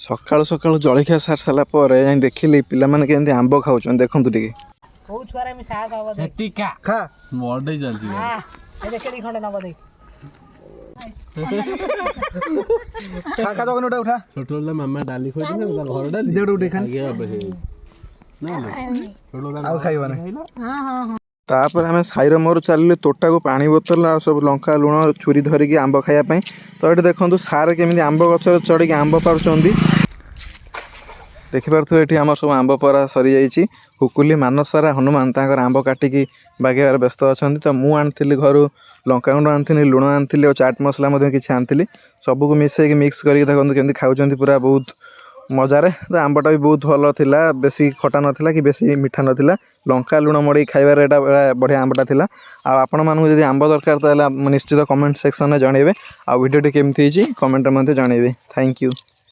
सकाळु सकाळु जलखिया सार सारा पर देखिली पिलामाने केमती आंब खाउछन देखंतु टिके को छुआरे मी साहस हबो दे सेतिका खा मोडे चलती है हां ए देख केडी खंड नबो दे खा खा जगन उठा छोटोला मामा डाली खोइ दिने घर डाली देड़ उठे खान आगे अब ना ना छोटोला आउ खाइबा ने हां हां हां तापर आम साईर मोर चलिए तोटा को पानी बोतल आ सब लंका लुण छुरी धरिकी आंब खायापी तो ये देखो सारे केमी आंब गचर चढ़ी आंब पार्टी देखिपे ये आम सब आंब परा सरी जाइए हुकुली मानस सारा हनुमान तांकर आंब काटिकी बागेबार व्यस्त अच्छा तो मुझे घर लंका गुंड आनी लुण आनी और चाट मसला किसी आनी सबको मिसैक मिक्स करके देखते केमती खाऊँ पूरा बहुत मजार तो आंबटा भी बहुत भल थिला बेसी खटा नाला कि बेसी मीठा नाला लंका लुण मड़े खाइबार यहाँ बढ़िया आंबटा थिला आपण मानू जब आंब दरकार तो निश्चित कमेंट सेक्शन में जनइबे आ वीडियो केमती कमेंट में जनइबे थैंक यू।